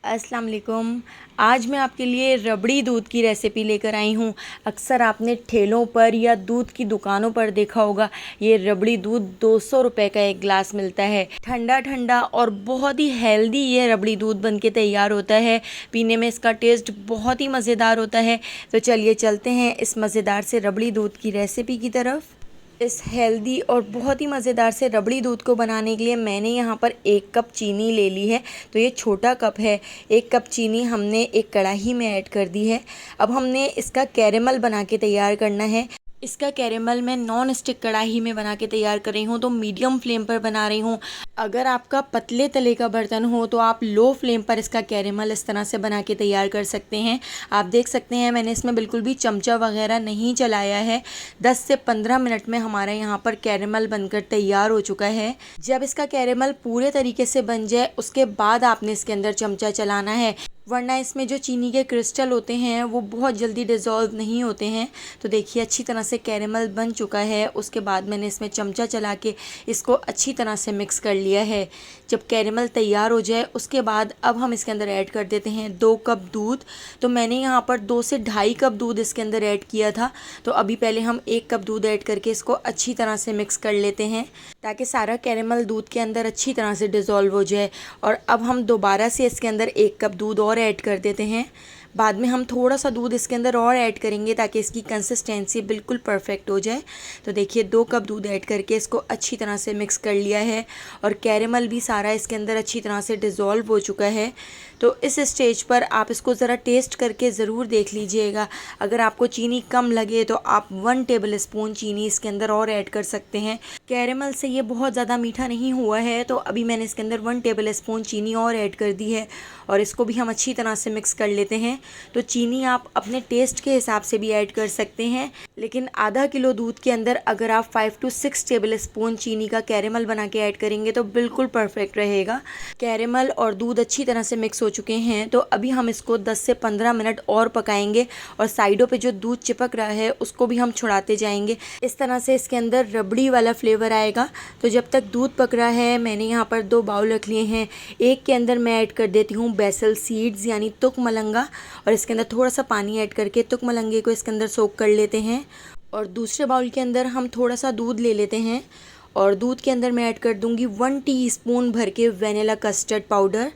अस्सलाम वालेकुम। आज मैं आपके लिए रबड़ी दूध की रेसिपी लेकर आई हूँ। अक्सर आपने ठेलों पर या दूध की दुकानों पर देखा होगा, ये रबड़ी दूध 200 रुपये का एक गिलास मिलता है। ठंडा ठंडा और बहुत ही हेल्दी ये रबड़ी दूध बनके तैयार होता है। पीने में इसका टेस्ट बहुत ही मज़ेदार होता है। तो चलिए चलते हैं इस मज़ेदार से रबड़ी दूध की रेसिपी की तरफ। इस हेल्दी और बहुत ही मज़ेदार से रबड़ी दूध को बनाने के लिए मैंने यहाँ पर 1 कप चीनी ले ली है। तो ये छोटा कप है। 1 कप चीनी हमने एक कढ़ाई में ऐड कर दी है। अब हमने इसका कैरेमल बना के तैयार करना है। इसका कैरेमल मैं नॉन स्टिक कढ़ाई में बना के तैयार कर रही हूँ, तो मीडियम फ्लेम पर बना रही हूँ। अगर आपका पतले तले का बर्तन हो तो आप लो फ्लेम पर इसका कैरेमल इस तरह से बना के तैयार कर सकते हैं। आप देख सकते हैं मैंने इसमें बिल्कुल भी चमचा वगैरह नहीं चलाया है। 10 से 15 मिनट में हमारा यहाँ पर कैरेमल बनकर तैयार हो चुका है। जब इसका कैरेमल पूरे तरीके से बन जाए उसके बाद आपने इसके अंदर चमचा चलाना है, वरना इसमें जो चीनी के क्रिस्टल होते हैं वो बहुत जल्दी डिज़ोल्व नहीं होते हैं। तो देखिए अच्छी तरह से कैरेमल बन चुका है। उसके बाद मैंने इसमें चमचा चला के इसको अच्छी तरह से मिक्स कर लिया है। जब कैरेमल तैयार हो जाए उसके बाद अब हम इसके अंदर ऐड कर देते हैं 2 कप दूध। तो मैंने यहाँ पर 2 से ढाई कप दूध इसके अंदर ऐड किया था। तो अभी पहले हम 1 कप दूध ऐड करके इसको अच्छी तरह से मिक्स कर लेते हैं, ताकि सारा कैरेमल दूध के अंदर अच्छी तरह से डिज़ोल्व हो जाए। और अब हम दोबारा से इसके अंदर 1 कप दूध और ऐड कर देते हैं। बाद में हम थोड़ा सा दूध इसके अंदर और ऐड करेंगे ताकि इसकी कंसिस्टेंसी बिल्कुल परफेक्ट हो जाए। तो देखिए 2 कप दूध ऐड करके इसको अच्छी तरह से मिक्स कर लिया है और कैरेमल भी सारा इसके अंदर अच्छी तरह से डिज़ोल्व हो चुका है। तो इस स्टेज पर आप इसको ज़रा टेस्ट करके ज़रूर देख लीजिएगा। अगर आपको चीनी कम लगे तो आप 1 टेबल स्पून चीनी इसके अंदर और ऐड कर सकते हैं। कैरेमल से ये बहुत ज़्यादा मीठा नहीं हुआ है, तो अभी मैंने इसके अंदर 1 टेबल स्पून चीनी और ऐड कर दी है और इसको भी हम अच्छी तरह से मिक्स कर लेते हैं। तो चीनी आप अपने टेस्ट के हिसाब से भी ऐड कर सकते हैं, लेकिन आधा किलो दूध के अंदर अगर आप 5 से 6 टेबल स्पून चीनी का कैरेमल बना के ऐड करेंगे तो बिल्कुल परफेक्ट रहेगा। कैरेमल और दूध अच्छी तरह से मिक्स हो चुके हैं। तो अभी हम इसको 10 से 15 मिनट और पकाएंगे और साइडों पे जो दूध चिपक रहा है उसको भी हम छुड़ाते जाएंगे। इस तरह से इसके अंदर रबड़ी वाला फ्लेवर आएगा। तो जब तक दूध पक रहा है मैंने यहाँ पर 2 बाउल रख लिए हैं। एक के अंदर मैं ऐड कर देती हूँ बेसल सीड्स यानी तुक मलंगा, और इसके अंदर थोड़ा सा पानी ऐड करके तुक मलंगे को इसके अंदर सोक कर लेते हैं। और दूसरे बाउल के अंदर हम थोड़ा सा दूध ले लेते हैं और दूध के अंदर मैं ऐड कर दूंगी 1 टीस्पून भर के वेनिला कस्टर्ड पाउडर।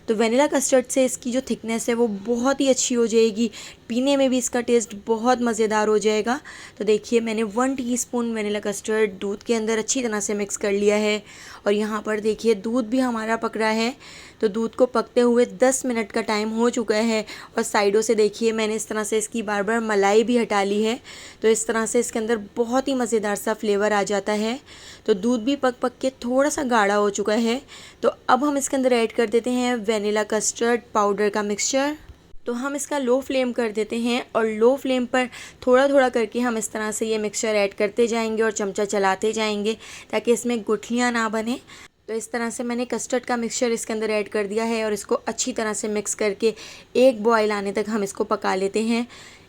तो वेनिला कस्टर्ड से इसकी जो थिकनेस है वो बहुत ही अच्छी हो जाएगी, पीने में भी इसका टेस्ट बहुत मज़ेदार हो जाएगा। तो देखिए मैंने 1 टीस्पून वेनिला कस्टर्ड दूध के अंदर अच्छी तरह से मिक्स कर लिया है। और यहाँ पर देखिए दूध भी हमारा पक रहा है। तो दूध को पकते हुए 10 मिनट का टाइम हो चुका है और साइडों से देखिए मैंने इस तरह से इसकी बार बार मलाई भी हटा ली है। तो इस तरह से इसके अंदर बहुत ही मज़ेदार सा फ्लेवर आ जाता है। तो दूध भी पक पक के थोड़ा सा गाढ़ा हो चुका है। तो अब हम इसके अंदर ऐड कर देते हैं वेनिला कस्टर्ड पाउडर का मिक्सचर। तो हम इसका लो फ्लेम कर देते हैं और लो फ्लेम पर थोड़ा थोड़ा करके हम इस तरह से ये मिक्सचर ऐड करते जाएंगे और चमचा चलाते जाएंगे ताकि इसमें गुठलियाँ ना बने। तो इस तरह से मैंने कस्टर्ड का मिक्सचर इसके अंदर ऐड कर दिया है और इसको अच्छी तरह से मिक्स करके एक बॉयल आने तक हम इसको पका लेते हैं।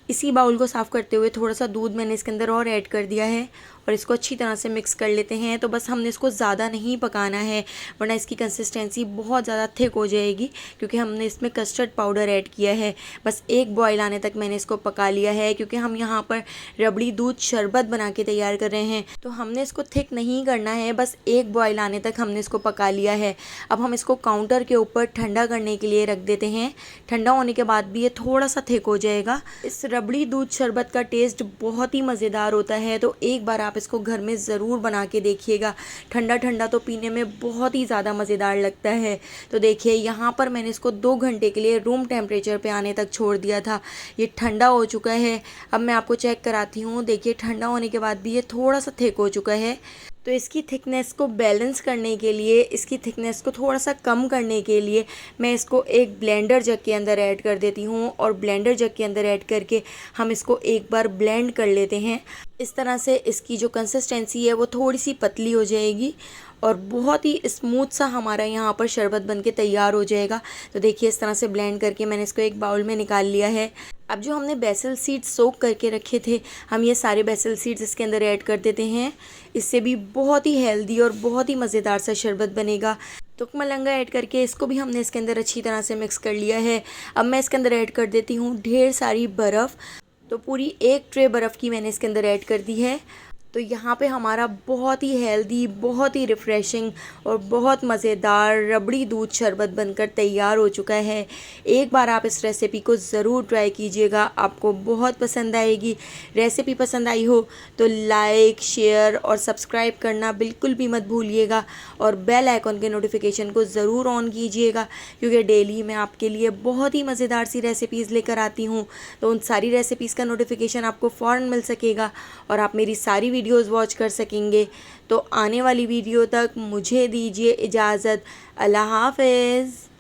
इसी बाउल को साफ़ करते हुए थोड़ा सा दूध मैंने इसके अंदर और ऐड कर दिया है और इसको अच्छी तरह से मिक्स कर लेते हैं। तो बस हमने इसको ज़्यादा नहीं पकाना है, वरना इसकी कंसिस्टेंसी बहुत ज़्यादा थिक हो जाएगी, क्योंकि हमने इसमें कस्टर्ड पाउडर ऐड किया है। बस एक बॉयल आने तक मैंने इसको पका लिया है, क्योंकि हम यहाँ पर रबड़ी दूध शरबत बना के तैयार कर रहे हैं। तो हमने इसको थिक नहीं करना है, बस एक बॉयल आने तक हमने इसको पका लिया है। अब हम इसको काउंटर के ऊपर ठंडा करने के लिए रख देते हैं। ठंडा होने के बाद भी ये थोड़ा सा थिक हो जाएगा। इस रबड़ी दूध शरबत का टेस्ट बहुत ही मज़ेदार होता है, तो एक बार आप इसको घर में ज़रूर बना के देखिएगा। ठंडा ठंडा तो पीने में बहुत ही ज़्यादा मज़ेदार लगता है। तो देखिए यहाँ पर मैंने इसको 2 घंटे के लिए रूम टेम्परेचर पे आने तक छोड़ दिया था। ये ठंडा हो चुका है। अब मैं आपको चेक कराती हूँ। देखिए ठंडा होने के बाद भी ये थोड़ा सा थिक हो चुका है। तो इसकी थिकनेस को बैलेंस करने के लिए, इसकी थिकनेस को थोड़ा सा कम करने के लिए मैं इसको एक ब्लेंडर जग के अंदर ऐड कर देती हूँ और ब्लेंडर जग के अंदर ऐड करके हम इसको एक बार ब्लेंड कर लेते हैं। इस तरह से इसकी जो कंसिस्टेंसी है वो थोड़ी सी पतली हो जाएगी और बहुत ही स्मूथ सा हमारा यहाँ पर शरबत बन के तैयार हो जाएगा। तो देखिए इस तरह से ब्लेंड करके मैंने इसको एक बाउल में निकाल लिया है। अब जो हमने बेसल सीड्स सोक करके रखे थे, हम ये सारे बेसल सीड्स इसके अंदर ऐड कर देते हैं। इससे भी बहुत ही हेल्दी और बहुत ही मज़ेदार सा शरबत बनेगा। तुकमलंगा ऐड करके इसको भी हमने इसके अंदर अच्छी तरह से मिक्स कर लिया है। अब मैं इसके अंदर ऐड कर देती हूँ ढेर सारी बर्फ़। तो पूरी 1 ट्रे बर्फ़ की मैंने इसके अंदर ऐड कर दी है। तो यहाँ पे हमारा बहुत ही हेल्दी, बहुत ही रिफ़्रेशिंग और बहुत मज़ेदार रबड़ी दूध शरबत बनकर तैयार हो चुका है। एक बार आप इस रेसिपी को ज़रूर ट्राई कीजिएगा, आपको बहुत पसंद आएगी। रेसिपी पसंद आई हो तो लाइक, शेयर और सब्सक्राइब करना बिल्कुल भी मत भूलिएगा और बेल आइकॉन के नोटिफिकेशन को ज़रूर ऑन कीजिएगा, क्योंकि डेली मैं आपके लिए बहुत ही मज़ेदार सी रेसिपीज़ लेकर आती हूँ। तो उन सारी रेसिपीज़ का नोटिफिकेशन आपको फ़ौरन मिल सकेगा और आप मेरी सारी वीडियोस वॉच कर सकेंगे। तो आने वाली वीडियो तक मुझे दीजिए इजाज़त। अल्लाह हाफ़िज़।